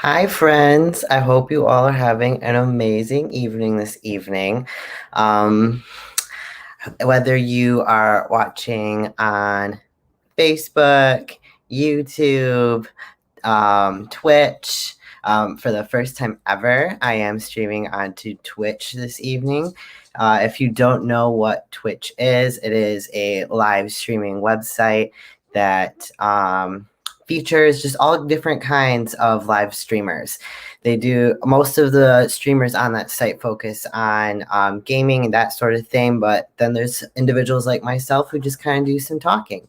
Hi, friends. I hope you all are having an amazing evening this evening. Um, whether you are watching on Facebook, YouTube, Twitch, for the first time ever, I am streaming onto Twitch this evening. If you don't know what Twitch is, it is a live streaming website that features just all different kinds of live streamers. They do most of the streamers on that site focus on gaming and that sort of thing, but then there's individuals like myself who just kind of do some talking.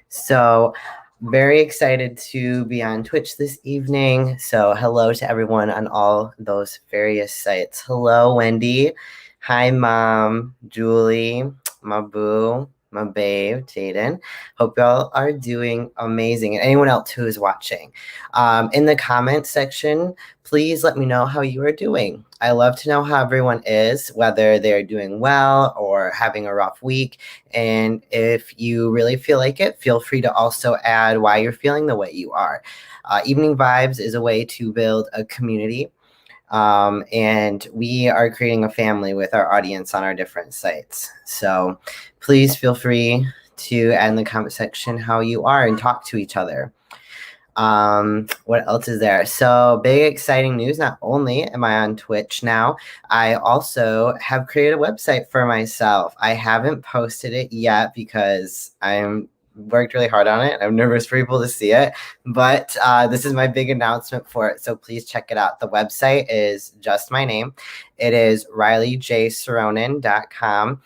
So, very excited to be on Twitch this evening. So, hello to everyone on all those various sites. Hello, Wendy. Hi, Mom, Julie, my boo, my babe, Jaden. Hope y'all are doing amazing. And anyone else who is watching. In the comment section, please let me know how you are doing. I love to know how everyone is, whether they're doing well or having a rough week. And if you really feel like it, feel free to also add why you're feeling the way you are. Evening Vibes is a way to build a community. And we are creating a family with our audience on our different sites. So please feel free to add in the comment section how you are and talk to each other. What else is there? So big exciting news. Not only am I on Twitch now, I also have created a website for myself. I haven't posted it yet because I'm worked really hard on it. I'm nervous for people to see it, but this is my big announcement for it. So please check it out. The website is just my name. It is RileyJSoronin.com.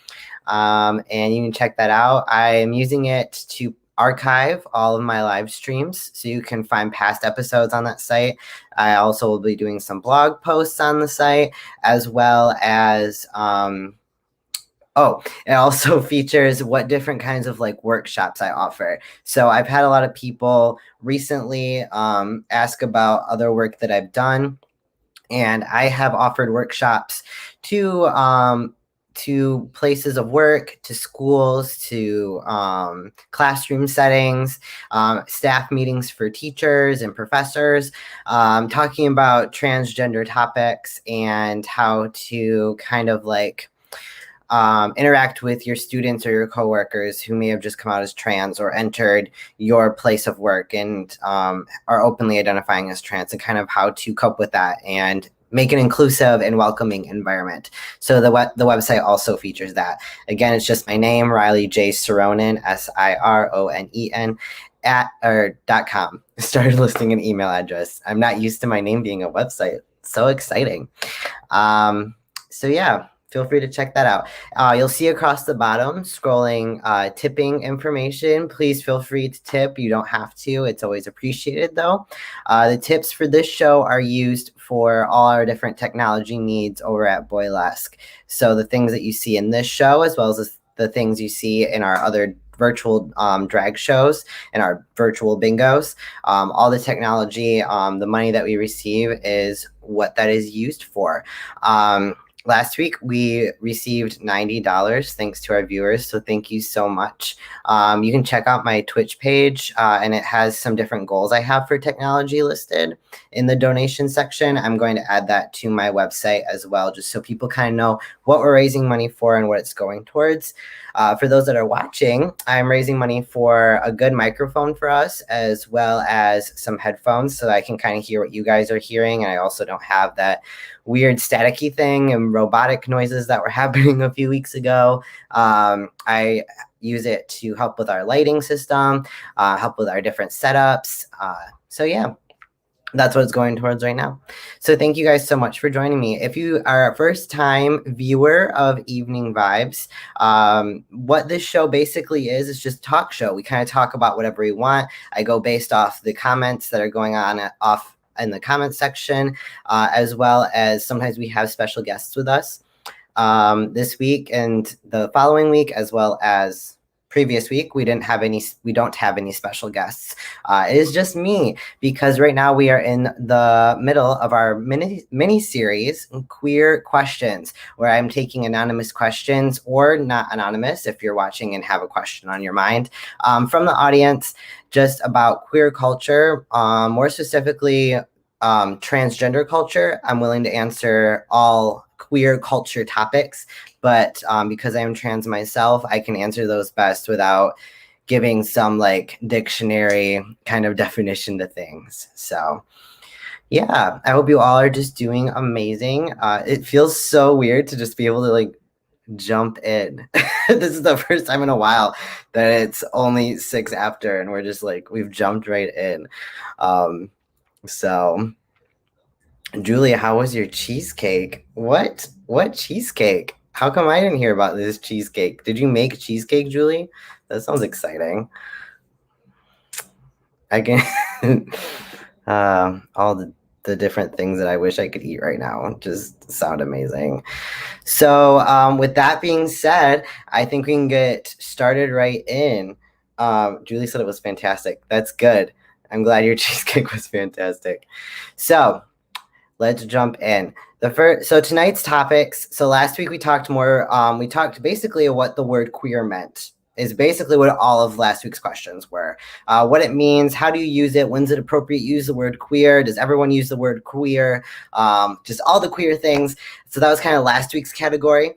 And you can check that out. I am using it to archive all of my live streams, so you can find past episodes on that site. I also will be doing some blog posts on the site, as well as it also features what different kinds of like workshops I offer. So I've had a lot of people recently ask about other work that I've done, and I have offered workshops to places of work, to schools, to classroom settings, staff meetings for teachers and professors, talking about transgender topics and how to kind of like interact with your students or your coworkers who may have just come out as trans or entered your place of work and are openly identifying as trans, and kind of how to cope with that and make an inclusive and welcoming environment. So the website also features that. Again, it's just my name, Riley J. Soronin, SIRONEN, .com. Started listing an email address. I'm not used to my name being a website. So exciting. So yeah, feel free to check that out. You'll see across the bottom scrolling tipping information. Please feel free to tip. You don't have to. It's always appreciated though. The tips for this show are used for all our different technology needs over at Boylesque. So the things that you see in this show, as well as the things you see in our other virtual drag shows and our virtual bingos, all the technology, the money that we receive is what that is used for. Last week, we received $90 thanks to our viewers, so thank you so much. You can check out my Twitch page, and it has some different goals I have for technology listed in the donation section. I'm going to add that to my website as well, just so people kind of know what we're raising money for and what it's going towards. For those that are watching, I'm raising money for a good microphone for us, as well as some headphones so I can kind of hear what you guys are hearing, and I also don't have that weird staticky thing and robotic noises that were happening a few weeks ago. I use it to help with our lighting system, help with our different setups. So yeah, that's what it's going towards right now. So thank you guys so much for joining me. If you are a first time viewer of Evening Vibes, what this show basically is just a talk show. We kind of talk about whatever we want. I go based off the comments that are going on off in the comment section, as well as sometimes we have special guests with us this week and the following week, as well as previous week. We don't have any special guests. It is just me, because right now we are in the middle of our mini series, Queer Questions, where I'm taking anonymous questions, or not anonymous if you're watching and have a question on your mind, from the audience, just about queer culture, more specifically transgender culture. I'm willing to answer all queer culture topics, but because I am trans myself, I can answer those best without giving some like dictionary kind of definition to things. So yeah, I hope you all are just doing amazing. It feels so weird to just be able to like jump in. This is the first time in a while that it's only 6 after and we're just like we've jumped right in. So Julia, how was your cheesecake? What cheesecake? How come I didn't hear about this cheesecake? Did you make cheesecake, Julie? That sounds exciting. I can all the different things that I wish I could eat right now just sound amazing. So with that being said, I think we can get started right in. Julie said it was fantastic. That's good. I'm glad your cheesecake was fantastic. So let's jump in. So tonight's topics. So last week we talked more. We talked basically what the word queer meant. Is basically what all of last week's questions were. What it means, how do you use it, when's it appropriate to use the word queer, does everyone use the word queer, just all the queer things. So that was kind of last week's category.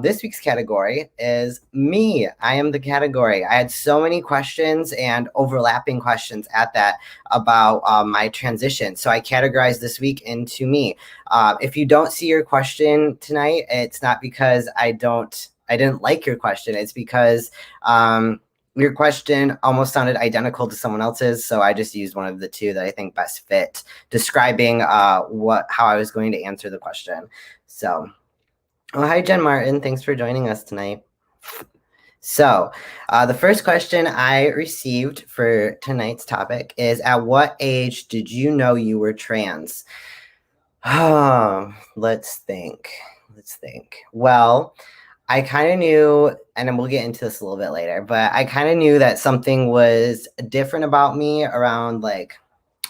This week's category is me. I am the category. I had so many questions and overlapping questions at that about my transition. So I categorized this week into me. If you don't see your question tonight, it's not because I didn't like your question. It's because your question almost sounded identical to someone else's, so I just used one of the two that I think best fit, describing how I was going to answer the question. So, hi, Jen Martin. Thanks for joining us tonight. So, the first question I received for tonight's topic is, at what age did you know you were trans? Let's think. Well, I kind of knew, and we'll get into this a little bit later, but I kind of knew that something was different about me around like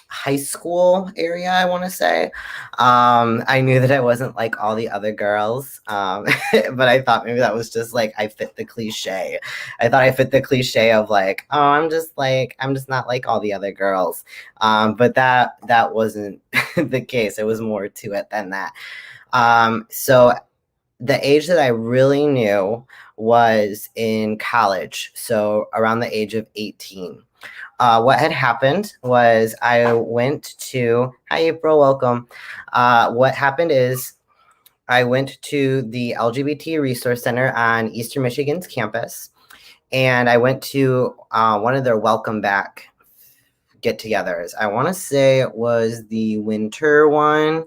high school area, I want to say. I knew that I wasn't like all the other girls, but I thought maybe that was just like I fit the cliche. I thought I fit the cliche of like, oh, I'm just not like all the other girls. But that wasn't the case. It was more to it than that. So the age that I really knew was in college, so around the age of 18. What had happened was I went to, hi April, welcome. What happened is I went to the LGBT Resource Center on Eastern Michigan's campus, and I went to one of their welcome back get-togethers. I want to say it was the winter one.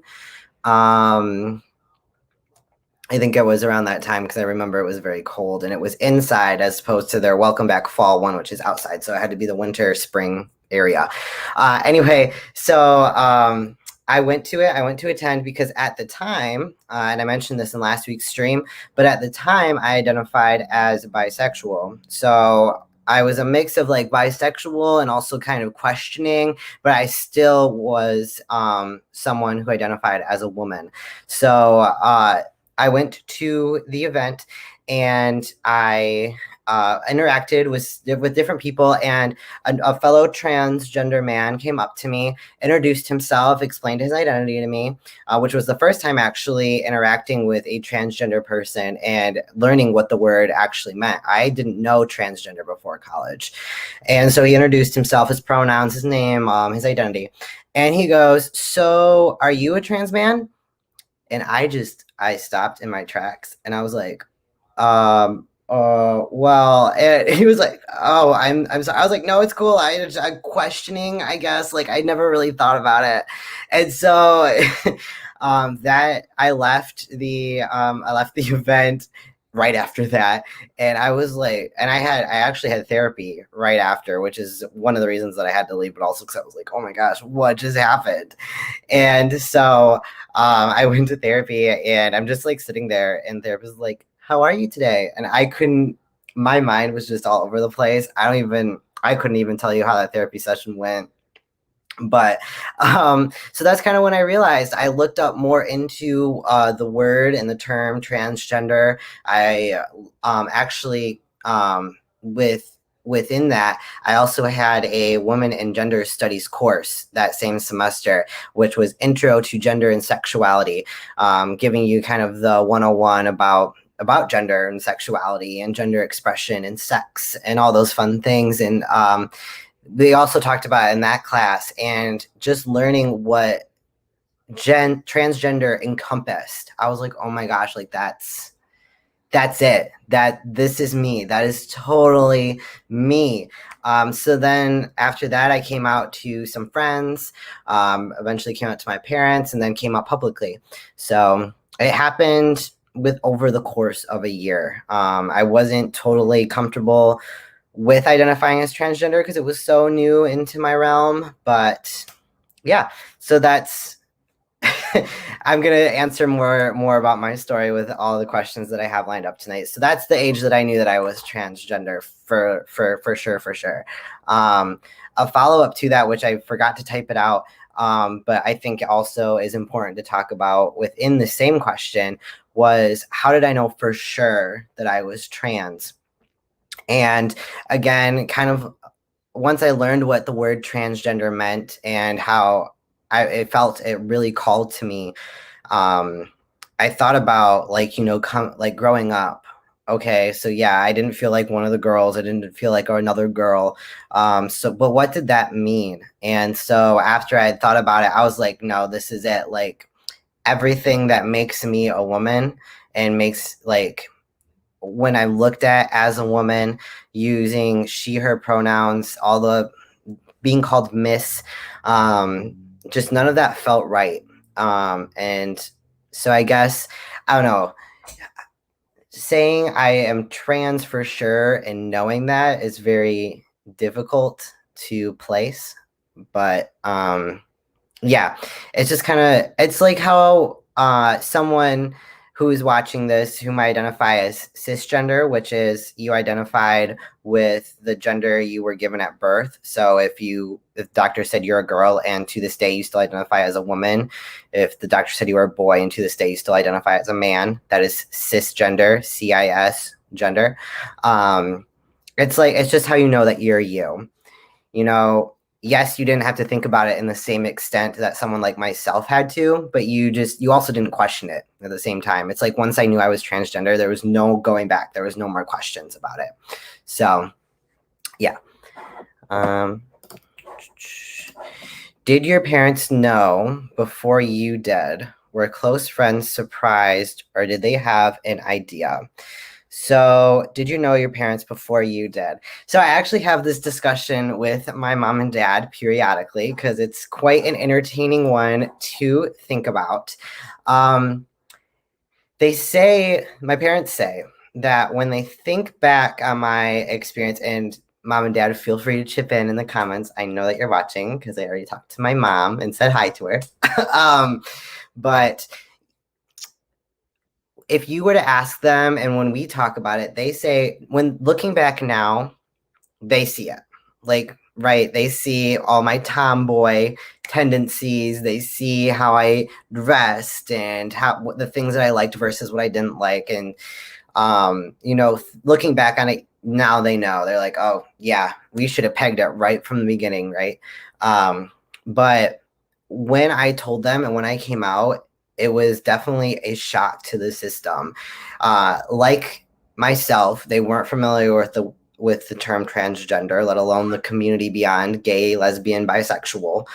I think it was around that time because I remember it was very cold and it was inside as opposed to their welcome back fall one, which is outside. So it had to be the winter, spring area. Anyway, so I went to it. I went to attend because at the time, and I mentioned this in last week's stream, but at the time I identified as bisexual. So I was a mix of like bisexual and also kind of questioning, but I still was someone who identified as a woman. So I went to the event and I interacted with different people, and a fellow transgender man came up to me, introduced himself, explained his identity to me, which was the first time actually interacting with a transgender person and learning what the word actually meant. I didn't know transgender before college. And so he introduced himself, his pronouns, his name, his identity. And he goes, "So are you a trans man?" And I stopped in my tracks and I was like, well, and he was like, "Oh, I'm sorry." I was like, "No, it's cool. I'm questioning, I guess. Like, I never really thought about it." And so, that I left the event right after that, and I was like, and I actually had therapy right after, which is one of the reasons that I had to leave, but also because I was like, "Oh my gosh, what just happened?" And so, I went to therapy, and I'm just like sitting there, and therapist was like, "How are you today?" And my mind was just all over the place. I couldn't even tell you how that therapy session went. But so that's kind of when I realized. I looked up more into the word and the term transgender. I actually with within that, I also had a women and gender studies course that same semester, which was Intro to Gender and Sexuality, giving you kind of the 101 about gender and sexuality and gender expression and sex and all those fun things. And they also talked about it in that class, and just learning what transgender encompassed. I was like, oh my gosh, like that's it. That this is me. That is totally me. So then after that, I came out to some friends, eventually came out to my parents, and then came out publicly. So it happened with over the course of a year. I wasn't totally comfortable with identifying as transgender because it was so new into my realm. But yeah, so that's I'm gonna answer more about my story with all the questions that I have lined up tonight. So that's the age that I knew that I was transgender for sure. A follow up to that, which I forgot to type it out, but I think also is important to talk about within the same question, was how did I know for sure that I was trans? And again, kind of once I learned what the word transgender meant and how it felt it really called to me, I thought about like, like growing up. Okay, so yeah, I didn't feel like one of the girls. I didn't feel like another girl. But what did that mean? And so after I had thought about it, I was like, no, this is it. Like everything that makes me a woman and makes like when I'm looked at as a woman, using she, her pronouns, all the being called Miss, just none of that felt right. And so I guess, I don't know, saying I am trans for sure and knowing that is very difficult to place. But yeah, it's just kind of, it's like how someone who's watching this who might identify as cisgender, which is you identified with the gender you were given at birth. So if doctor said you're a girl and to this day you still identify as a woman, if the doctor said you were a boy and to this day you still identify as a man, that is cisgender, CIS gender. It's like, it's just how you know that you're you. Yes, you didn't have to think about it in the same extent that someone like myself had to, but you also didn't question it at the same time. It's like once I knew I was transgender, there was no going back. There was no more questions about it. So, yeah. Did your parents know before you did? Were close friends surprised, or did they have an idea? So did you know your parents before you did? So I actually have this discussion with my mom and dad periodically because it's quite an entertaining one to think about. My parents say that when they think back on my experience, and mom and dad, feel free to chip in the comments. I know that you're watching because I already talked to my mom and said hi to her. But if you were to ask them, and when we talk about it, they say, when looking back now, they see it. Like, right, they see all my tomboy tendencies. They see how I dressed and what the things that I liked versus what I didn't like. And, looking back on it now, they know. They're like, oh, yeah, we should have pegged it right from the beginning, right? But when I told them and when I came out, it was definitely a shock to the system. Like myself, they weren't familiar with the term transgender, let alone the community beyond gay, lesbian, bisexual.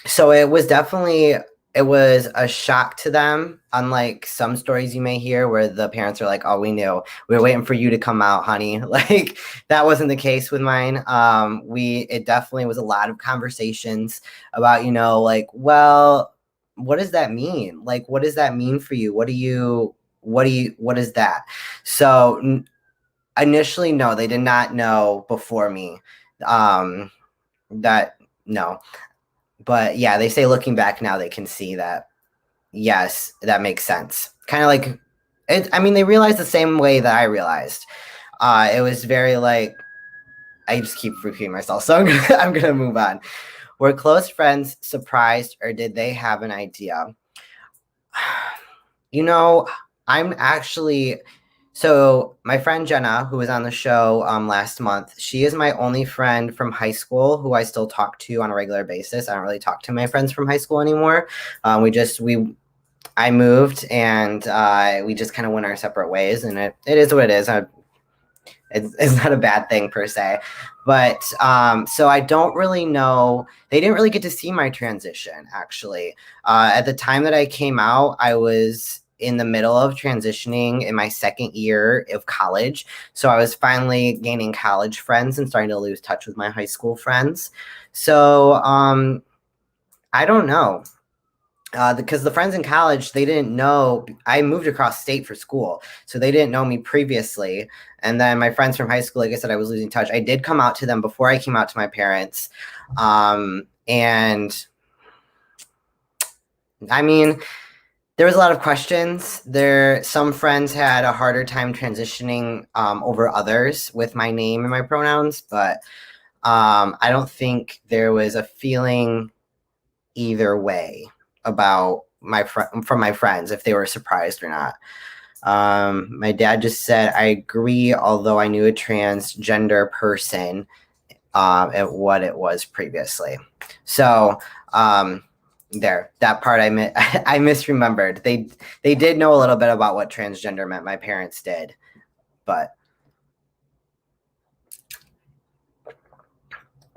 So it was a shock to them, unlike some stories you may hear where the parents are like, oh, we knew. We were waiting for you to come out, honey. Like, that wasn't the case with mine. It definitely was a lot of conversations about, like, well, what does that mean? Like, what does that mean for you? What is that? So initially, no, they did not know before me. No. But yeah, they say looking back now, they can see that, yes, that makes sense. Kind of like, they realized the same way that I realized. It was very like, I just keep repeating myself, so I'm gonna move on. Were close friends surprised, or did they have an idea? I'm actually So my friend Jenna, who was on the show last month, she is my only friend from high school who I still talk to on a regular basis. I don't really talk to my friends from high school anymore. We I moved and we just kind of went our separate ways, and it is what it is. It's not a bad thing per se, but so I don't really know. They didn't really get to see my transition actually. At the time that I came out, I was in the middle of transitioning in my second year of college, so I was finally gaining college friends and starting to lose touch with my high school friends. So I don't know, because the friends in college, they didn't know I moved across state for school, so they didn't know me previously. And then my friends from high school, like I said, I was losing touch. I did come out to them before I came out to my parents, and I mean, there was a lot of questions. Some friends had a harder time transitioning over others with my name and my pronouns, but I don't think there was a feeling either way about from my friends, if they were surprised or not. My dad just said, I agree, although I knew a transgender person at what it was previously. So that part I misremembered. They did know a little bit about what transgender meant. My parents did, but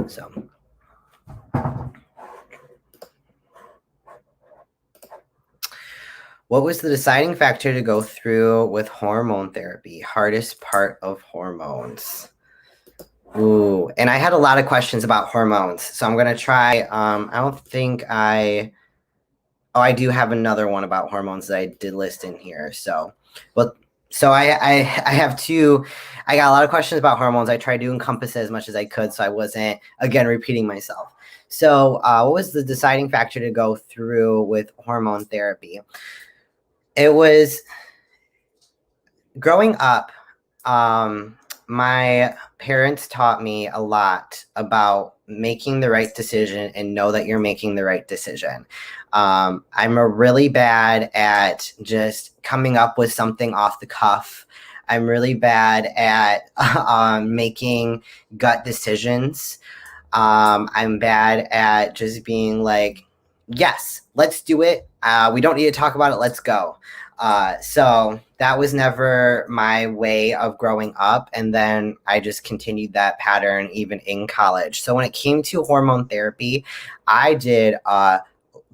so. What was the deciding factor to go through with hormone therapy? Hardest part of hormones. Ooh, and I had a lot of questions about hormones, so I'm gonna try. I don't think I. Oh, I do have another one about hormones that I did list in here. So, but so I have two. I got a lot of questions about hormones. I tried to encompass it as much as I could, so I wasn't again repeating myself. So, what was the deciding factor to go through with hormone therapy? It was growing up. My parents taught me a lot about making the right decision and know that you're making the right decision. I'm a really bad at just coming up with something off the cuff. I'm really bad at making gut decisions. I'm bad at just being like, yes, let's do it. We don't need to talk about it. Let's go. So that was never my way of growing up. And then I just continued that pattern even in college. So when it came to hormone therapy, I did a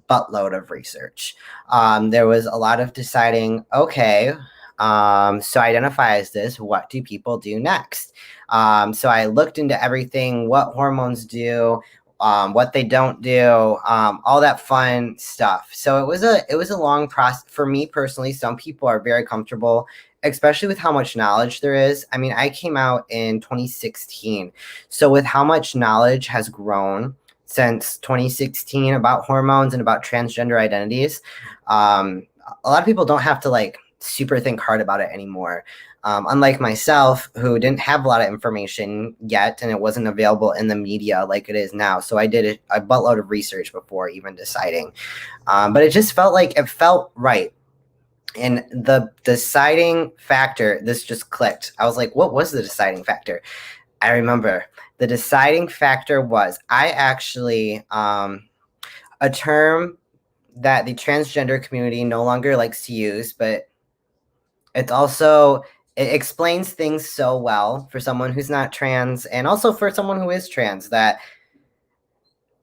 buttload of research. There was a lot of deciding, okay, so identify as this, what do people do next? So I looked into everything, what hormones do, what they don't do, all that fun stuff. So it was a long process for me personally. Some people are very comfortable, especially with how much knowledge there is. I mean, I came out in 2016, so with how much knowledge has grown since 2016 about hormones and about transgender identities, a lot of people don't have to like super think hard about it anymore. Unlike myself, who didn't have a lot of information yet, and it wasn't available in the media like it is now. So I did a buttload of research before even deciding. But it just felt like it felt right. And the deciding factor, this just clicked. I was like, what was the deciding factor? I remember the deciding factor was I actually, a term that the transgender community no longer likes to use, but it's also it explains things so well for someone who's not trans and also for someone who is trans that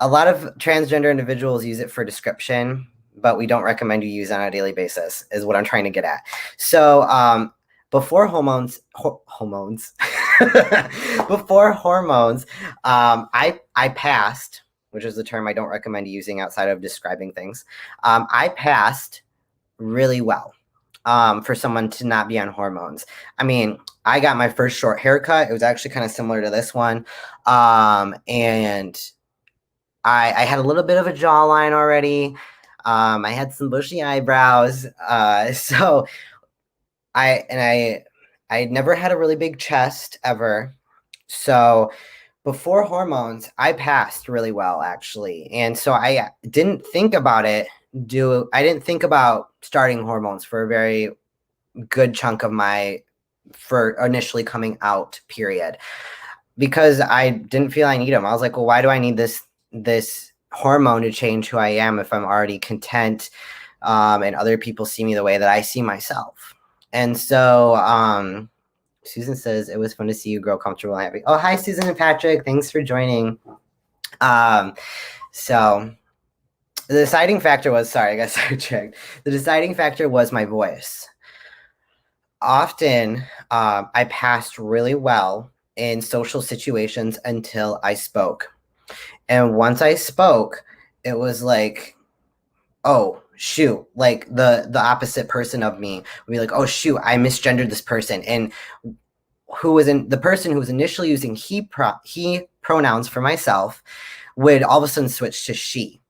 a lot of transgender individuals use it for description, but we don't recommend you use it on a daily basis is what I'm trying to get at. So before hormones before hormones, I passed, which is the term I don't recommend using outside of describing things. I passed really well for someone to not be on hormones. I mean, I got my first short haircut. It was actually kind of similar to this one. And I had a little bit of a jawline already. I had some bushy eyebrows. So I never had a really big chest ever. So before hormones, I passed really well actually. And so I didn't think about it. I didn't think about starting hormones for a very good chunk of my for initially coming out, period. Because I didn't feel I need them. I was like, well, why do I need this hormone to change who I am if I'm already content, and other people see me the way that I see myself? And so Susan says, it was fun to see you grow comfortable and happy. Oh, hi, Susan and Patrick. Thanks for joining. So the deciding factor was, sorry, I got sidetracked. The deciding factor was my voice. Often I passed really well in social situations until I spoke. And once I spoke, it was like, oh, shoot, like the opposite person of me would be like, oh, shoot, I misgendered this person. And the person who was initially using he pronouns for myself would all of a sudden switch to she.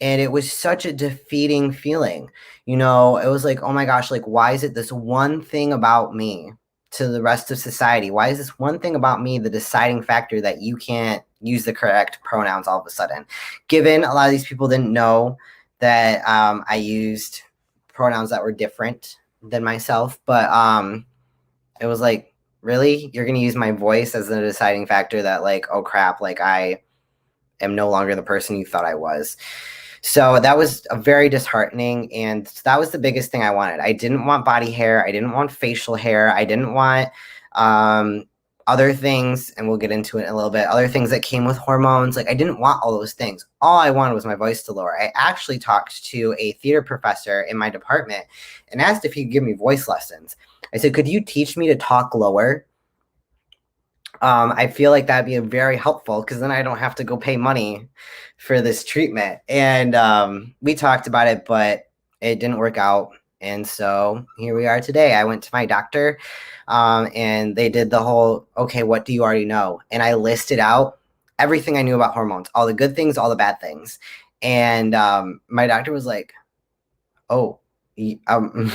And it was such a defeating feeling. It was like, oh my gosh, like, why is it this one thing about me to the rest of society? Why is this one thing about me the deciding factor that you can't use the correct pronouns all of a sudden? Given a lot of these people didn't know that I used pronouns that were different than myself, but it was like, really? You're going to use my voice as the deciding factor that, like, oh crap, like I am no longer the person you thought I was. So that was a very disheartening, and that was the biggest thing I wanted. I didn't want body hair. I didn't want facial hair. I didn't want other things, and we'll get into it in a little bit, other things that came with hormones. Like, I didn't want all those things. All I wanted was my voice to lower. I actually talked to a theater professor in my department and asked if he could give me voice lessons. I said, could you teach me to talk lower? I feel like that'd be very helpful, because then I don't have to go pay money for this treatment. And we talked about it, but it didn't work out. And so here we are today. I went to my doctor, and they did the whole, okay, what do you already know? And I listed out everything I knew about hormones, all the good things, all the bad things. And my doctor was like, oh, I'm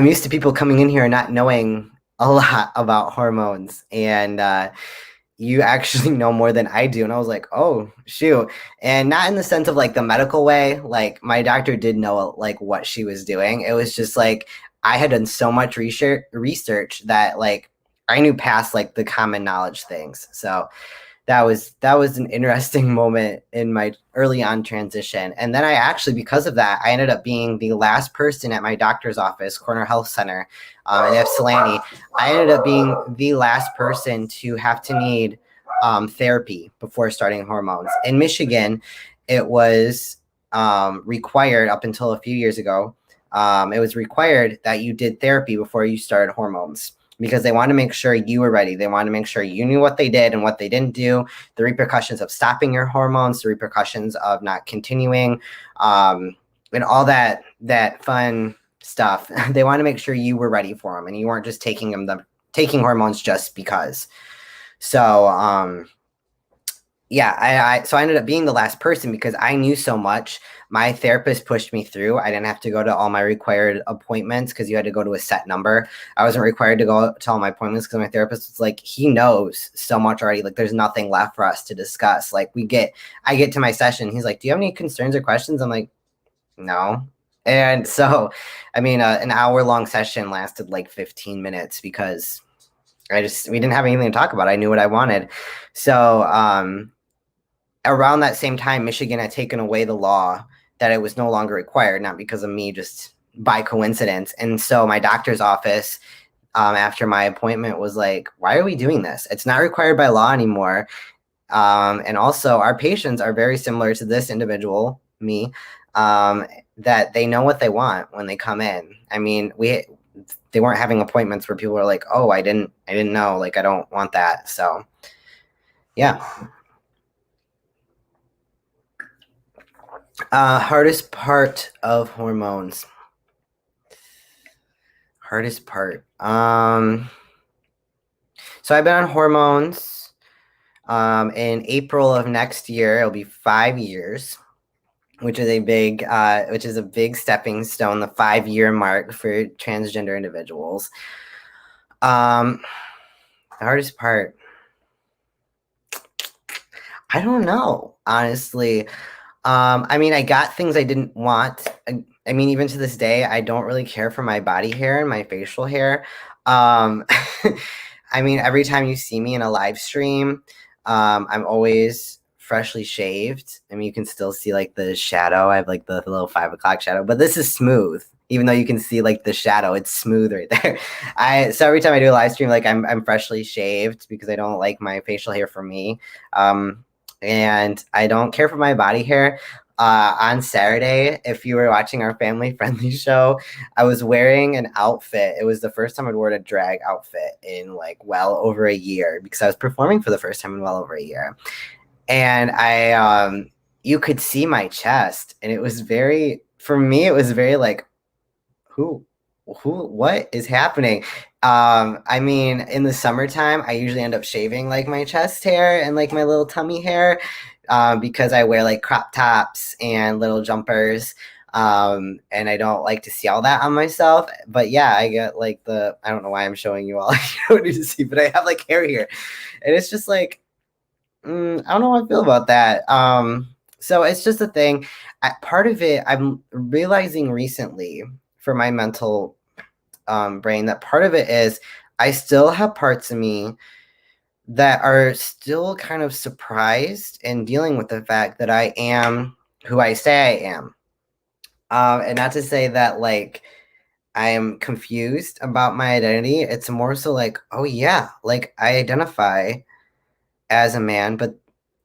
used to people coming in here and not knowing a lot about hormones, and you actually know more than I do. And I was like, oh, shoot. And not in the sense of like the medical way. Like, my doctor did know like what she was doing. It was just like, I had done so much research that like I knew past like the common knowledge things. So that was an interesting moment in my early on transition. And then I actually, because of that, I ended up being the last person at my doctor's office, Corner Health Center, in Ypsilanti. I ended up being the last person to have to need therapy before starting hormones. In Michigan, it was required up until a few years ago. It was required that you did therapy before you started hormones, because they want to make sure you were ready. They want to make sure you knew what they did and what they didn't do, the repercussions of stopping your hormones, the repercussions of not continuing, and all that fun stuff. They want to make sure you were ready for them and you weren't just taking hormones just because. So, yeah, so I ended up being the last person because I knew so much. My therapist pushed me through. I didn't have to go to all my required appointments because you had to go to a set number. I wasn't required to go to all my appointments because my therapist was like, he knows so much already. Like, there's nothing left for us to discuss. Like, I get to my session. He's like, do you have any concerns or questions? I'm like, no. And so, I mean, an hour-long session lasted like 15 minutes because we didn't have anything to talk about. I knew what I wanted. So, around that same time, Michigan had taken away the law that it was no longer required, not because of me, just by coincidence. And so my doctor's office, after my appointment, was like, why are we doing this? It's not required by law anymore. And also, our patients are very similar to this individual, me, that they know what they want when they come in. I mean, they weren't having appointments where people are like, oh, I didn't know, like, I don't want that. So, yeah. Hardest part of hormones. Hardest part. So I've been on hormones. In April of next year, it'll be 5 years, which is a big stepping stone, the 5-year mark for transgender individuals. The hardest part. I don't know, honestly. I mean, I got things I didn't want. I mean, even to this day, I don't really care for my body hair and my facial hair. Um, I mean, every time you see me in a live stream, I'm always freshly shaved. I mean, you can still see like the shadow. I have like the little 5 o'clock shadow, but this is smooth. Even though you can see like the shadow, it's smooth right there. So every time I do a live stream, like I'm freshly shaved because I don't like my facial hair for me, and I don't care for my body hair. On Saturday, if you were watching our family friendly show, I was wearing an outfit. It was the first time I'd worn a drag outfit in like well over a year because I was performing for the first time in well over a year. And you could see my chest, and it was very, for me, it was very like, who, what is happening? I mean, in the summertime, I usually end up shaving like my chest hair and like my little tummy hair, because I wear like crop tops and little jumpers. And I don't like to see all that on myself. But yeah, I get like I don't know why I'm showing you all. You don't need to see, but I have like hair here. And it's just like, I don't know how I feel about that. So it's just a thing. Part of it, I'm realizing recently for my mental brain that part of it is I still have parts of me that are still kind of surprised and dealing with the fact that I am who I say I am. And not to say that like I am confused about my identity. It's more so like, oh yeah, like I identify as a man, but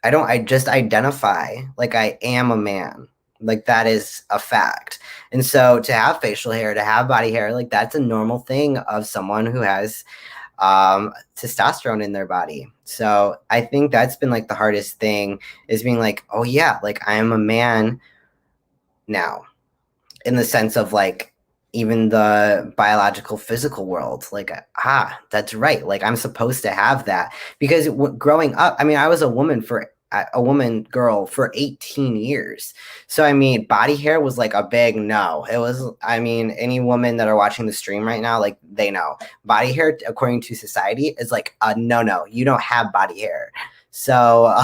I just identify like I am a man. Like that is a fact. And so to have facial hair, to have body hair, like that's a normal thing of someone who has testosterone in their body. So I think that's been like the hardest thing is being like, oh yeah, like I am a man now, in the sense of like even the biological physical world, like that's right, like I'm supposed to have that because growing up, I mean, I was a woman girl for 18 years. So I mean, body hair was like a big no. It was, I mean, any woman that are watching the stream right now, like they know body hair according to society is like a no, you don't have body hair. So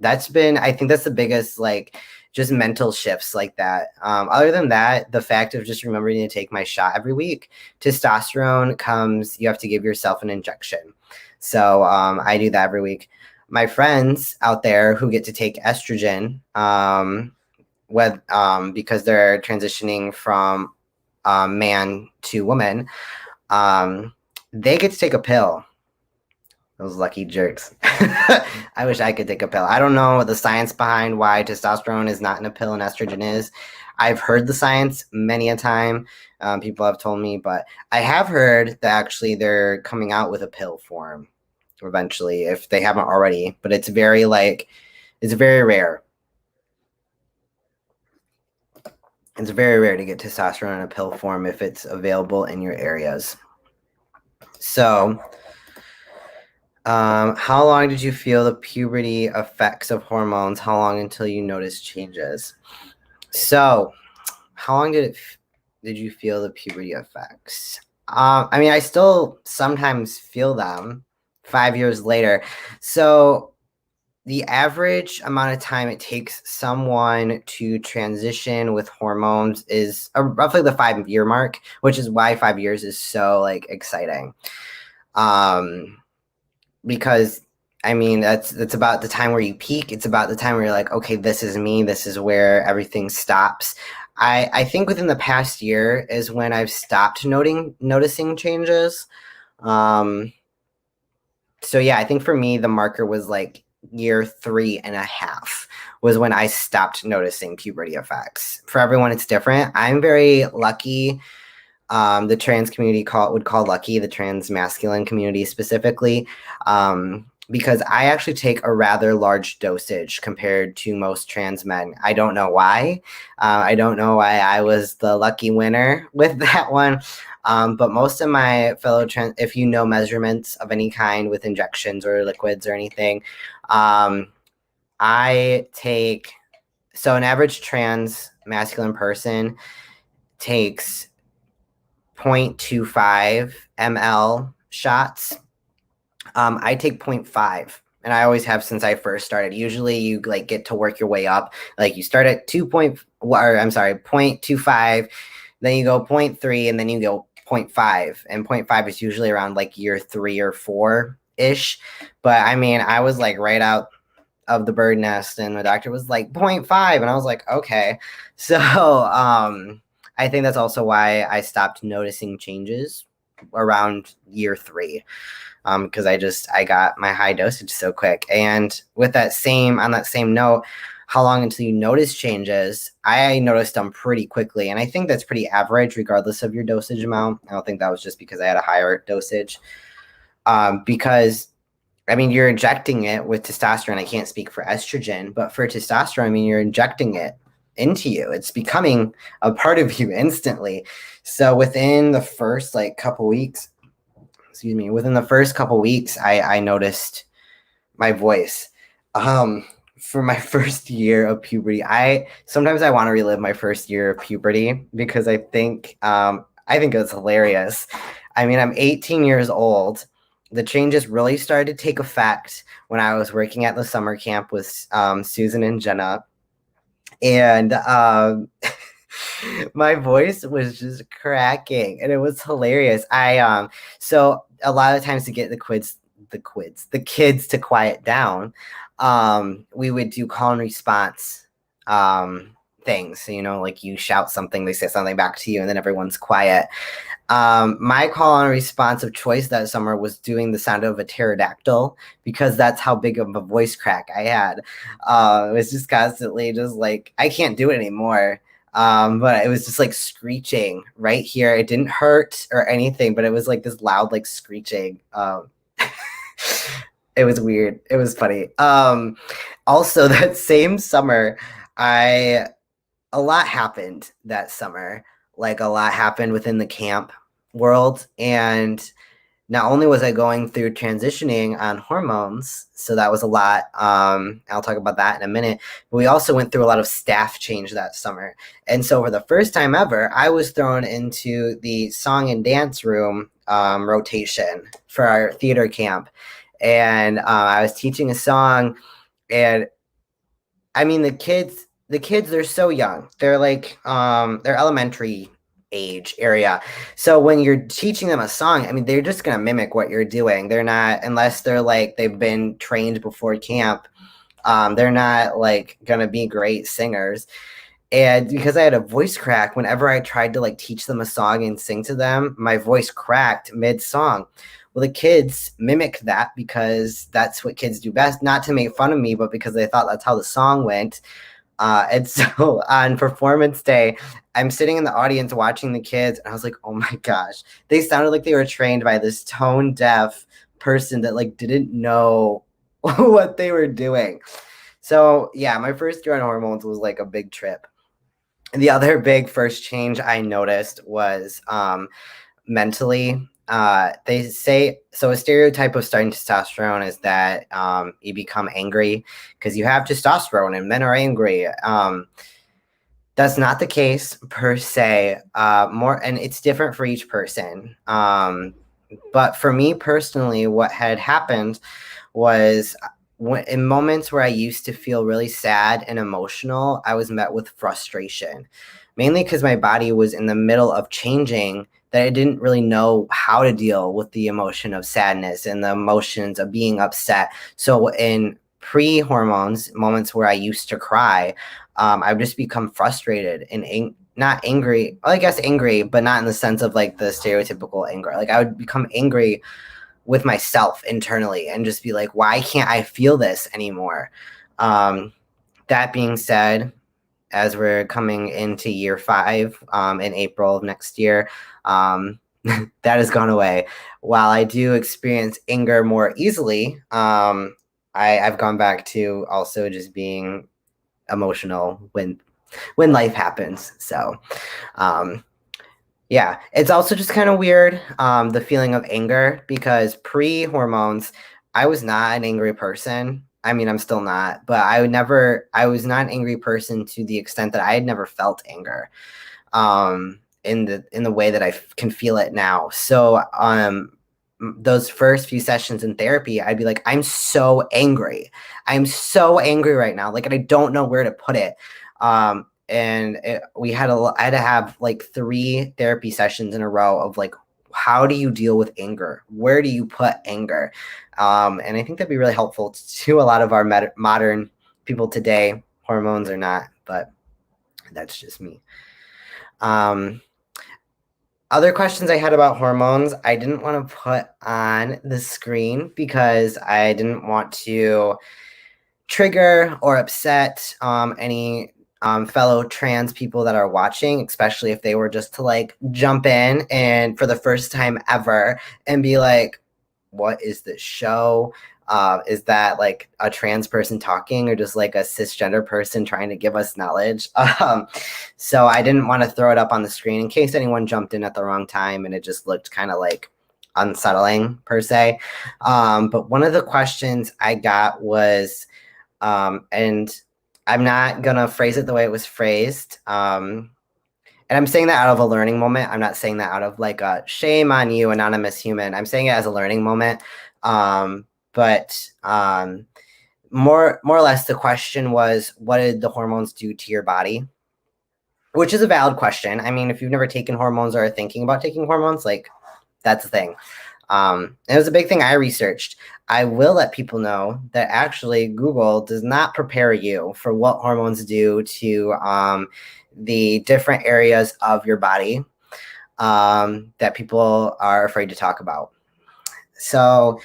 that's been, I think that's the biggest like just mental shifts like that. Other than that, the fact of just remembering to take my shot every week. Testosterone comes, you have to give yourself an injection. So I do that every week. My friends out there who get to take estrogen, because they're transitioning from man to woman, they get to take a pill. Those lucky jerks. I wish I could take a pill. I don't know the science behind why testosterone is not in a pill and estrogen is. I've heard the science many a time. People have told me, but I have heard that actually they're coming out with a pill form eventually, if they haven't already. But it's very it's very rare. It's very rare to get testosterone in a pill form if it's available in your areas. So how long did you feel the puberty effects of hormones? How long until you noticed changes? So, how long did you feel the puberty effects? I mean, I still sometimes feel them 5 years later. So, the average amount of time it takes someone to transition with hormones is roughly the 5 year mark, which is why 5 years is so like exciting. Because I mean, that's about the time where you peak. It's about the time where you're like, okay, this is me. This is where everything stops. I think within the past year is when I've stopped noticing changes. So yeah, I think for me, the marker was like year 3.5 was when I stopped noticing puberty effects. For everyone, it's different. I'm very lucky. The trans community would call lucky, the trans masculine community specifically, because I actually take a rather large dosage compared to most trans men. I don't know why. I don't know why I was the lucky winner with that one. But most of my fellow trans, if you know measurements of any kind with injections or liquids or anything, I take, so an average trans masculine person takes 0.25 ml shots. I take 0.5, and I always have since I first started. Usually you like get to work your way up. Like you start at 0.25, then you go 0.3, and then you go point 0.5, and 0.5 is usually around like year 3 or 4 ish. But I mean, I was like right out of the bird nest, and the doctor was like 0.5, and I was like, okay. So I think that's also why I stopped noticing changes around year 3, because I got my high dosage so quick. And with that same on that same note, how long until you notice changes? I noticed them pretty quickly, and I think that's pretty average regardless of your dosage amount. I don't think that was just because I had a higher dosage, because I mean, you're injecting it with testosterone. I can't speak for estrogen, but for testosterone, I mean, you're injecting it into you. It's becoming a part of you instantly. So within the first like couple weeks, within the first couple weeks, I noticed my voice. For my first year of puberty, I sometimes I want to relive my first year of puberty because I think it's hilarious. I mean, I'm 18 years old. The changes really started to take effect when I was working at the summer camp with Susan and Jenna, and my voice was just cracking, and it was hilarious. So a lot of times to get the kids to quiet down, we would do call and response things. You know, like you shout something, they say something back to you, and then everyone's quiet. My call and response of choice that summer was doing the sound of a pterodactyl, because that's how big of a voice crack I had. It was just constantly just like, I can't do it anymore. But it was just like screeching right here. It didn't hurt or anything, but it was like this loud, like screeching. It was weird. It was funny. Also that same summer, a lot happened that summer. Like a lot happened within the camp world. And not only was I going through transitioning on hormones, so that was a lot. I'll talk about that in a minute. But we also went through a lot of staff change that summer. And so for the first time ever, I was thrown into the song and dance room rotation for our theater camp. And I was teaching a song, and I mean, the kids, they're so young. They're like, they're elementary age area. So when you're teaching them a song, I mean, they're just going to mimic what you're doing. They're not, unless they're like, they've been trained before camp, they're not like going to be great singers. And because I had a voice crack, whenever I tried to like teach them a song and sing to them, my voice cracked mid song. Well, the kids mimicked that because that's what kids do best, not to make fun of me, but because they thought that's how the song went. And so on performance day, I'm sitting in the audience watching the kids, and I was like, oh my gosh, they sounded like they were trained by this tone deaf person that like didn't know what they were doing. So yeah, my first year on hormones was like a big trip. And the other big first change I noticed was mentally. They say, so a stereotype of starting testosterone is that you become angry because you have testosterone and men are angry. That's not the case per se. And it's different for each person. But for me personally, what had happened was in moments where I used to feel really sad and emotional, I was met with frustration, mainly because my body was in the middle of changing, that I didn't really know how to deal with the emotion of sadness and the emotions of being upset. So in pre-hormones, moments where I used to cry, I would just become frustrated and not angry. Well, I guess angry, but not in the sense of like the stereotypical anger. Like I would become angry with myself internally and just be like, why can't I feel this anymore? That being said, as we're coming into year 5 in April of next year, that has gone away. While I do experience anger more easily, I've gone back to also just being emotional when life happens. So yeah, it's also just kind of weird, the feeling of anger, because pre-hormones, I was not an angry person. I mean, I'm still not, but I was not an angry person to the extent that I had never felt anger in the way that I can feel it now. So those first few sessions in therapy, I'd be like, I'm so angry. I'm so angry right now. Like, and I don't know where to put it. I had to have like 3 therapy sessions in a row of like, how do you deal with anger? Where do you put anger? And I think that'd be really helpful to a lot of our modern people today, hormones or not, but that's just me. Other questions I had about hormones, I didn't want to put on the screen because I didn't want to trigger or upset any fellow trans people that are watching, especially if they were just to like jump in and for the first time ever and be like, what is this show? Is that like a trans person talking or just like a cisgender person trying to give us knowledge? So I didn't want to throw it up on the screen in case anyone jumped in at the wrong time and it just looked kind of like unsettling per se. But one of the questions I got was, and I'm not going to phrase it the way it was phrased. And I'm saying that out of a learning moment. I'm not saying that out of like a shame on you, anonymous human. I'm saying it as a learning moment. But more or less the question was, what did the hormones do to your body? Which is a valid question. I mean, if you've never taken hormones or are thinking about taking hormones, like that's the thing. It was a big thing I researched. I will let people know that actually Google does not prepare you for what hormones do to the different areas of your body that people are afraid to talk about. So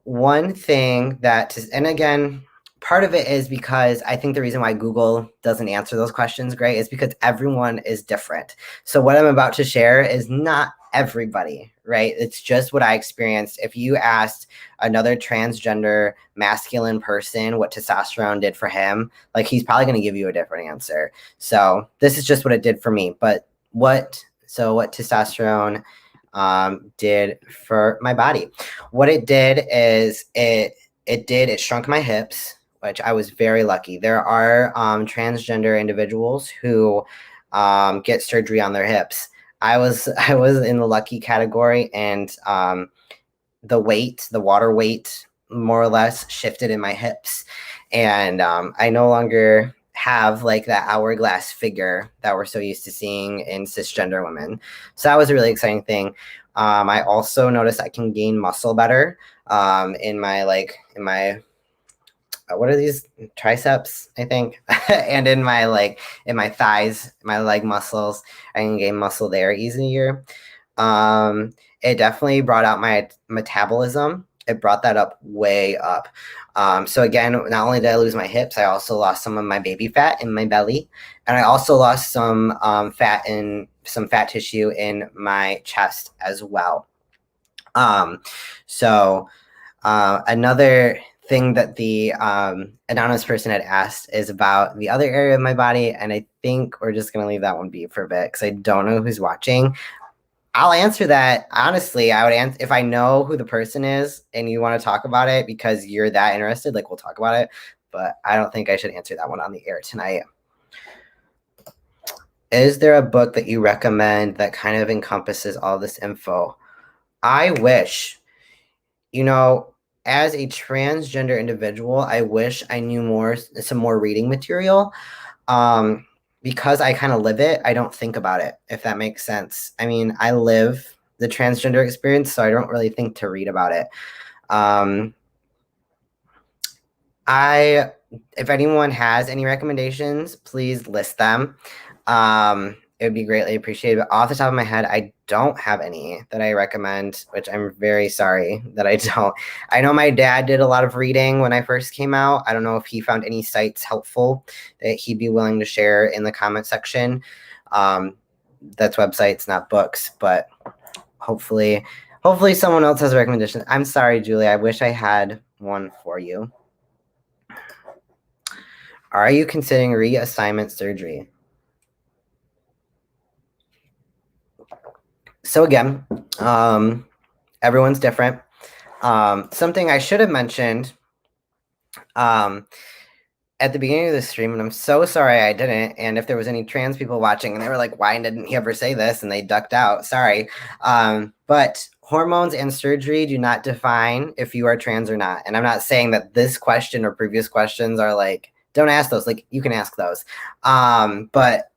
one thing and again, part of it is because I think the reason why Google doesn't answer those questions great is because everyone is different. So what I'm about to share is not everybody, right? It's just what I experienced. If you asked another transgender masculine person what testosterone did for him, like he's probably going to give you a different answer. So this is just what it did for me. But what testosterone did for my body? What it did is it shrunk my hips, which I was very lucky. There are transgender individuals who get surgery on their hips. I was in the lucky category, and the water weight, more or less shifted in my hips, and I no longer have like that hourglass figure that we're so used to seeing in cisgender women. So that was a really exciting thing. I also noticed I can gain muscle better in my what are these, triceps, I think, and in my thighs, my leg muscles. I can gain muscle there easier. It definitely brought out my metabolism. It brought that up way up. So again, not only did I lose my hips, I also lost some of my baby fat in my belly, and I also lost some fat tissue in my chest as well. Another thing that the anonymous person had asked is about the other area of my body, and I think we're just going to leave that one be for a bit because I don't know who's watching. I'll answer that honestly. I would answer if I know who the person is and you want to talk about it because you're that interested, like we'll talk about it, but I don't think I should answer that one on the air tonight. Is there a book that you recommend that kind of encompasses all this info? I wish, as a transgender individual, I wish I knew some more reading material. Because I kind of live it, I don't think about it, if that makes sense. I mean, I live the transgender experience, so I don't really think to read about it. If anyone has any recommendations, please list them. It would be greatly appreciated. But off the top of my head, I don't have any that I recommend, which I'm very sorry that I don't. I know my dad did a lot of reading when I first came out. I don't know if he found any sites helpful that he'd be willing to share in the comment section. That's websites, not books, but hopefully someone else has a recommendation. I'm sorry, Julie. I wish I had one for you. Are you considering reassignment surgery? So again, everyone's different. Something I should have mentioned at the beginning of the stream, and I'm so sorry I didn't, and if there was any trans people watching and they were like, why didn't he ever say this, and they ducked out, sorry. But hormones and surgery do not define if you are trans or not. And I'm not saying that this question or previous questions are like don't ask those. Like, you can ask those. But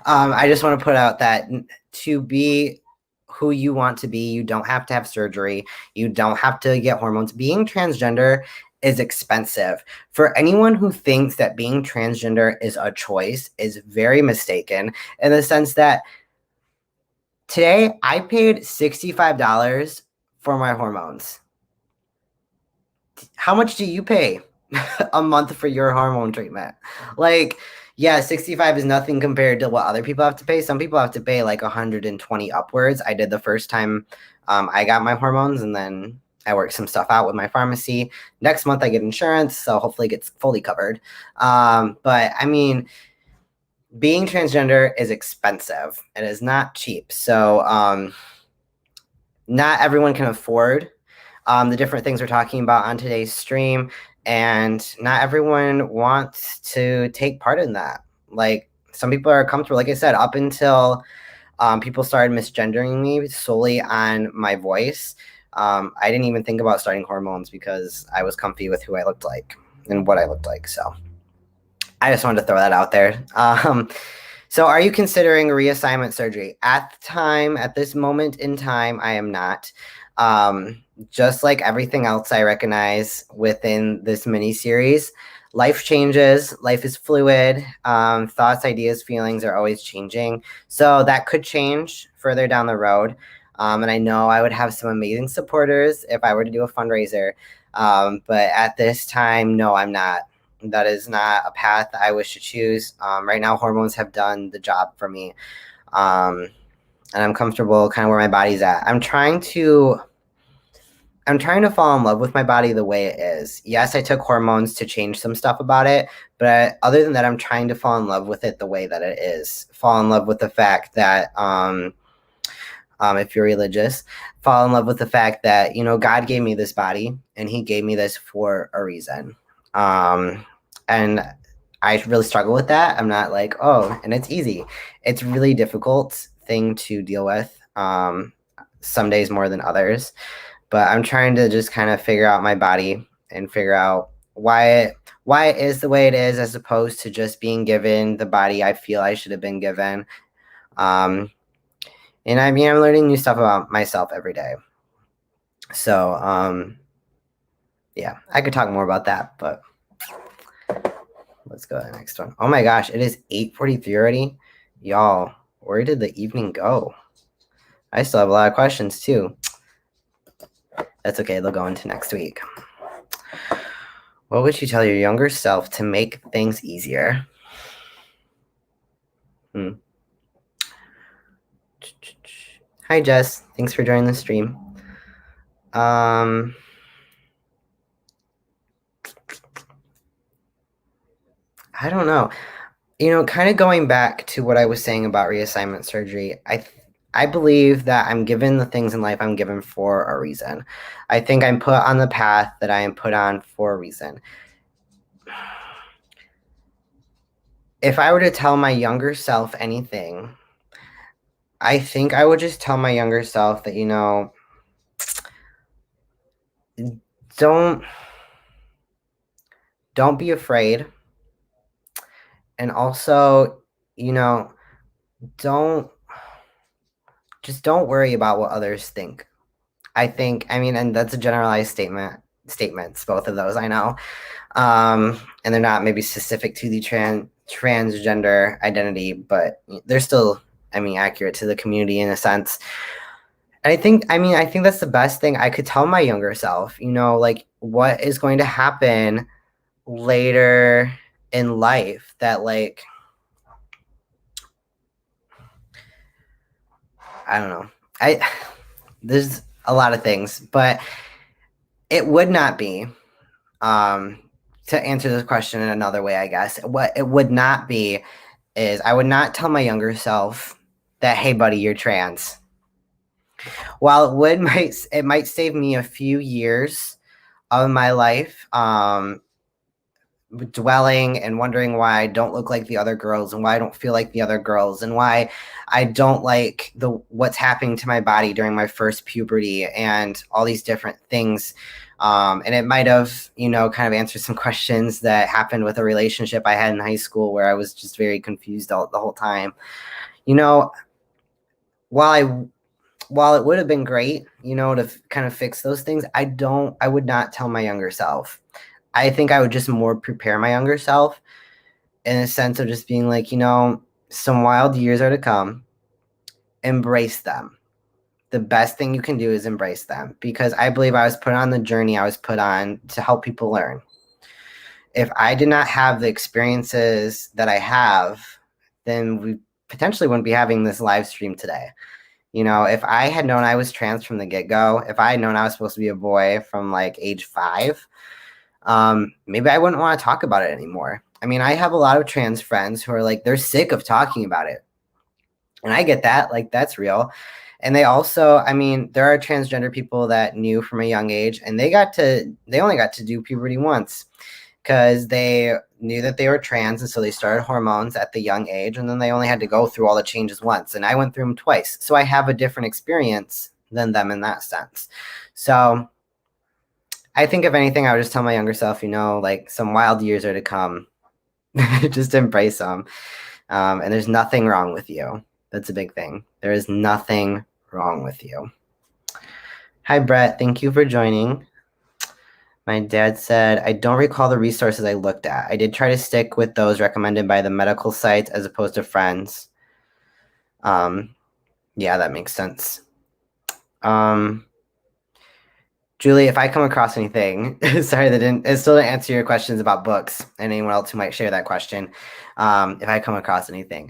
I just want to put out that to be who you want to be, you don't have to have surgery. You don't have to get hormones. Being transgender is expensive. For anyone who thinks that being transgender is a choice is very mistaken, in the sense that today I paid $65 for my hormones. How much do you pay a month for your hormone treatment? Like, yeah, 65 is nothing compared to what other people have to pay. Some people have to pay like 120 upwards. I did the first time I got my hormones, and then I worked some stuff out with my pharmacy. Next month I get insurance, so hopefully it gets fully covered. But I mean, being transgender is expensive. It is not cheap. So not everyone can afford the different things we're talking about on today's stream, and not everyone wants to take part in that. Like, some people are comfortable, like I said, up until people started misgendering me solely on my voice. I didn't even think about starting hormones because I was comfy with who I looked like and what I looked like. So I just wanted to throw that out there. So are you considering reassignment surgery? At the time, at this moment in time, I am not. Just like everything else I recognize within this mini series, life changes, life is fluid. Thoughts, ideas, feelings are always changing. So that could change further down the road. And I know I would have some amazing supporters if I were to do a fundraiser. But at this time, no, I'm not. That is not a path I wish to choose. Right now, hormones have done the job for me. And I'm comfortable kind of where my body's at. I'm trying to fall in love with my body the way it is. Yes, I took hormones to change some stuff about it, but other than that, I'm trying to fall in love with it the way that it is. Fall in love with the fact that, if you're religious, fall in love with the fact that, you know, God gave me this body and he gave me this for a reason. And I really struggle with that. I'm not like, oh, and it's easy. It's really difficult thing to deal with. Some days more than others, but I'm trying to just kind of figure out my body and figure out why it is the way it is, as opposed to just being given the body I feel I should have been given. And I mean, I'm learning new stuff about myself every day. So, yeah, I could talk more about that, but let's go to the next one. Oh my gosh, it is 8:43 already. Y'all, where did the evening go? I still have a lot of questions too. That's okay, they'll go into next week. What would you tell your younger self to make things easier? Hi, Jess. Thanks for joining the stream. I don't know. You know, kind of going back to what I was saying about reassignment surgery, I believe that I'm given the things in life I'm given for a reason. I think I'm put on the path that I am put on for a reason. If I were to tell my younger self anything, I think I would just tell my younger self that, you know, don't be afraid. And also, you know, don't worry about what others think. I think, I mean, and that's a generalized statements, both of those, I know. And they're not maybe specific to the transgender identity, but they're still, I mean, accurate to the community in a sense. And I think that's the best thing I could tell my younger self, you know, like what is going to happen later in life, that like, I don't know. There's a lot of things, but it would not be, to answer this question in another way, I guess, what it would not be is I would not tell my younger self that, hey, buddy, you're trans. While it might save me a few years of my life, dwelling and wondering why I don't look like the other girls and why I don't feel like the other girls and why I don't like what's happening to my body during my first puberty and all these different things. And it might have, kind of answered some questions that happened with a relationship I had in high school where I was just very confused the whole time. You know, while I while it would have been great, to kind of fix those things, I would not tell my younger self. I think I would just more prepare my younger self in a sense of just being like, some wild years are to come. Embrace them. The best thing you can do is embrace them, because I believe I was put on the journey I was put on to help people learn. If I did not have the experiences that I have, then we potentially wouldn't be having this live stream today. If I had known I was trans from the get-go, if I had known I was supposed to be a boy from like age 5, maybe I wouldn't want to talk about it anymore. I mean, I have a lot of trans friends who are like, they're sick of talking about it. And I get that, like, that's real. And they also, I mean, there are transgender people that knew from a young age, and they only got to do puberty once because they knew that they were trans. And so they started hormones at the young age, and then they only had to go through all the changes once. And I went through them twice. So I have a different experience than them in that sense. So I think if anything, I would just tell my younger self, like, some wild years are to come. Just embrace them. And there's nothing wrong with you. That's a big thing. There is nothing wrong with you. Hi, Brett. Thank you for joining. My dad said, I don't recall the resources I looked at. I did try to stick with those recommended by the medical sites as opposed to friends. Yeah, that makes sense. Julie, if I come across anything, sorry, it still didn't answer your questions about books and anyone else who might share that question. If I come across anything,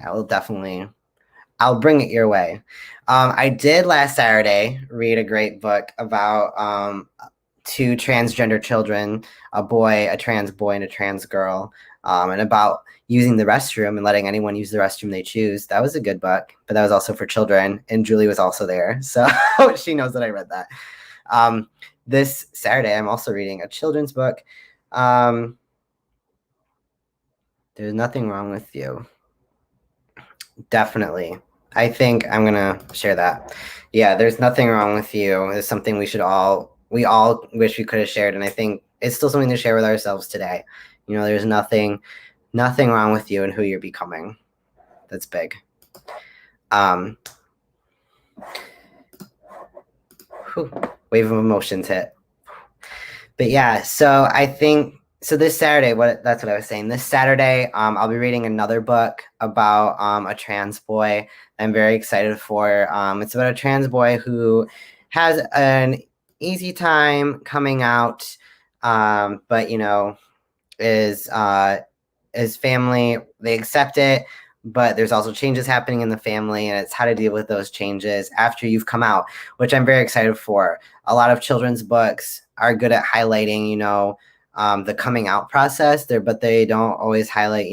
I'll bring it your way. I did last Saturday read a great book about two transgender children, a trans boy and a trans girl, and about using the restroom and letting anyone use the restroom they choose. That was a good book, but that was also for children, and Julie was also there, so she knows that I read that. This Saturday, I'm also reading a children's book. There's nothing wrong with you. Definitely. I think I'm going to share that. Yeah, there's nothing wrong with you. It's something we all wish we could have shared. And I think it's still something to share with ourselves today. There's nothing wrong with you and who you're becoming. That's big. Wave of emotions hit. But yeah, so I think, so this Saturday, that's what I was saying. This Saturday, I'll be reading another book about a trans boy I'm very excited for. It's about a trans boy who has an easy time coming out, but, his family, they accept it, but there's also changes happening in the family, and it's how to deal with those changes after you've come out, which I'm very excited for. A lot of children's books are good at highlighting, the coming out process there, but they don't always highlight,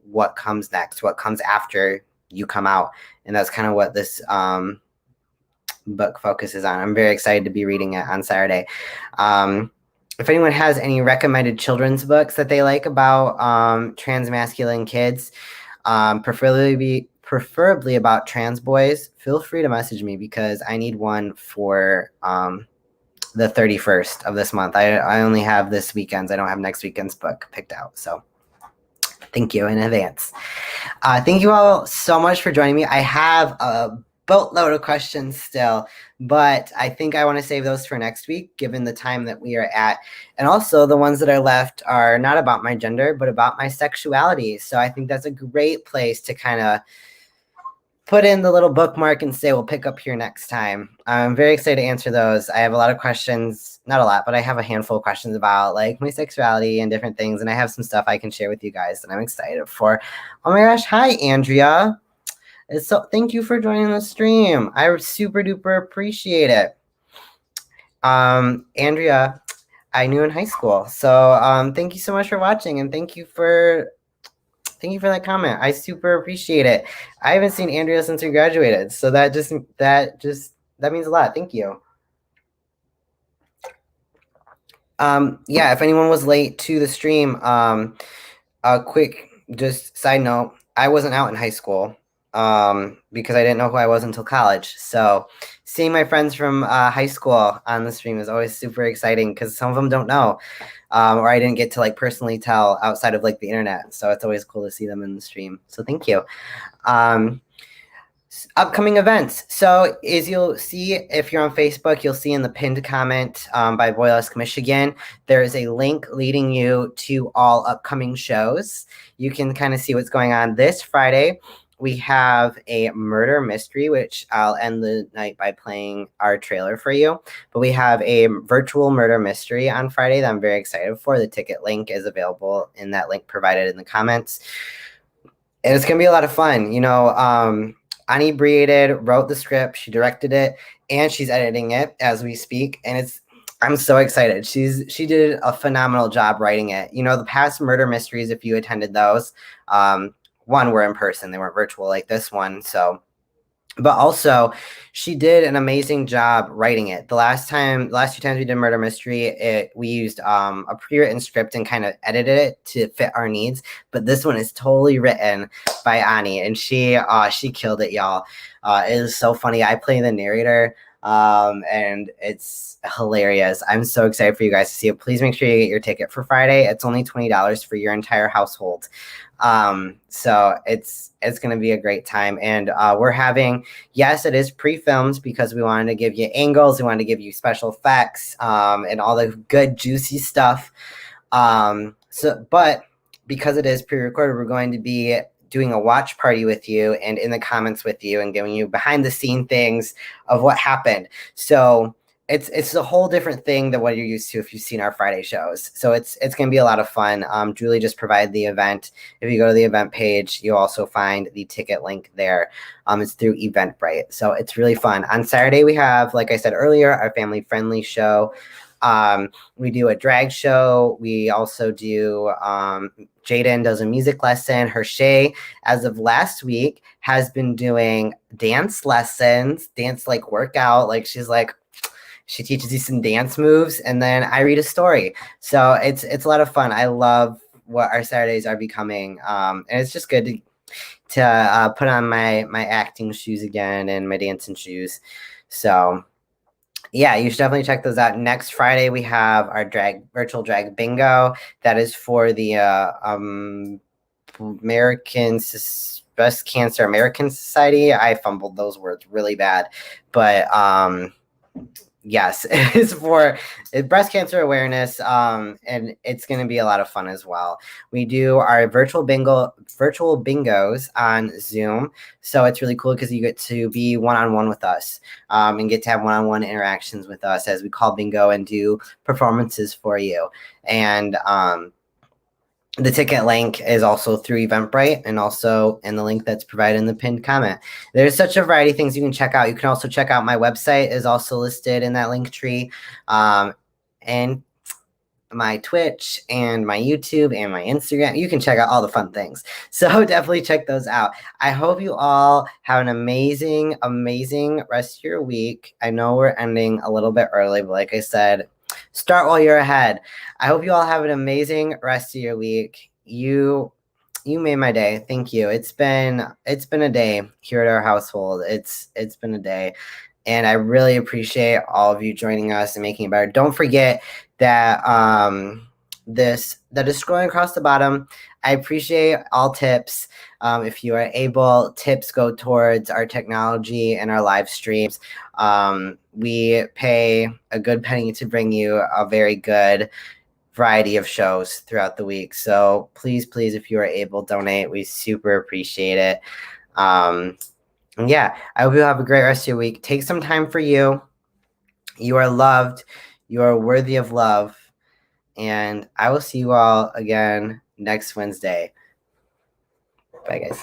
what comes next, what comes after you come out. And that's kind of what this book focuses on. I'm very excited to be reading it on Saturday. If anyone has any recommended children's books that they like about transmasculine kids, preferably about trans boys, feel free to message me, because I need one for the 31st of this month. I only have this weekend's. I don't have next weekend's book picked out. So thank you in advance. Thank you all so much for joining me. I have a boatload of questions still, but I think I want to save those for next week, given the time that we are at. And also the ones that are left are not about my gender, but about my sexuality. So I think that's a great place to kind of put in the little bookmark and say, we'll pick up here next time. I'm very excited to answer those. I have a lot of questions, not a lot, but I have a handful of questions about like my sexuality and different things. And I have some stuff I can share with you guys that I'm excited for. Oh my gosh. Hi, Andrea. So thank you for joining the stream. I super duper appreciate it. Andrea, I knew in high school. So thank you so much for watching, and thank you for that comment. I super appreciate it. I haven't seen Andrea since we graduated, so that means a lot. Thank you. Yeah, if anyone was late to the stream, a quick just side note, I wasn't out in high school. because I didn't know who I was until college. So seeing my friends from high school on the stream is always super exciting because some of them don't know, or I didn't get to like personally tell outside of like the internet. So it's always cool to see them in the stream. So thank you. Um, Upcoming events. So as you'll see, if you're on Facebook, you'll see in the pinned comment by Boylesque, Michigan, there is a link leading you to all upcoming shows. You can kind of see what's going on. This Friday, we have a murder mystery, which I'll end the night by playing our trailer for you. But we have a virtual murder mystery on Friday that I'm very excited for. The ticket link is available in that link provided in the comments. And it's going to be a lot of fun. Ani wrote the script, she directed it, and she's editing it as we speak. And I'm so excited. She did a phenomenal job writing it. The past murder mysteries, if you attended those, one were in person, they weren't virtual like this one. But also she did an amazing job writing it. The last two times we did murder mystery, we used a pre-written script and kind of edited it to fit our needs. But this one is totally written by Ani, and she killed it, y'all. It is so funny. I play the narrator, and it's hilarious. I'm so excited for you guys to see it. Please make sure you get your ticket for Friday. It's only $20 for your entire household. So it's going to be a great time. And we're having, yes, it is pre-filmed because we wanted to give you angles. We wanted to give you special effects and all the good, juicy stuff. But because it is pre-recorded, we're going to be doing a watch party with you and in the comments with you and giving you behind the scene things of what happened. So it's a whole different thing than what you're used to if you've seen our Friday shows. So it's going to be a lot of fun. Julie just provided the event. If you go to the event page, you'll also find the ticket link there. It's through Eventbrite. So it's really fun. On Saturday, we have, like I said earlier, our family-friendly show. We do a drag show. We also do Jaden does a music lesson. Hershey, as of last week, has been doing dance lessons, dance like workout. Like she teaches you some dance moves, and then I read a story. So it's a lot of fun. I love what our Saturdays are becoming, and it's just good to put on my acting shoes again and my dancing shoes. So yeah, you should definitely check those out. Next Friday, we have our virtual drag bingo. That is for the American Breast Cancer American Society. I fumbled those words really bad, but yes, it's for breast cancer awareness, and it's going to be a lot of fun as well. We do our virtual bingos on Zoom, so it's really cool because you get to be one-on-one with us and get to have one-on-one interactions with us as we call bingo and do performances for you. And the ticket link is also through Eventbrite and also in the link that's provided in the pinned comment. There's such a variety of things you can check out. You can also check out my website is also listed in that link tree, and my Twitch and my YouTube and my Instagram. You can check out all the fun things. So definitely check those out. I hope you all have an amazing, amazing rest of your week. I know we're ending a little bit early, but like I said, start while you're ahead. I hope you all have an amazing rest of your week. You made my day. Thank you. It's been a day here at our household. It's been a day, and I really appreciate all of you joining us and making it better. Don't forget that that is scrolling across the bottom. I appreciate all tips. If you are able, tips go towards our technology and our live streams. We pay a good penny to bring you a very good variety of shows throughout the week. So please, if you are able, donate. We super appreciate it. Yeah, I hope you have a great rest of your week. Take some time for you. You are loved. You are worthy of love. And I will see you all again next Wednesday. Bye, guys.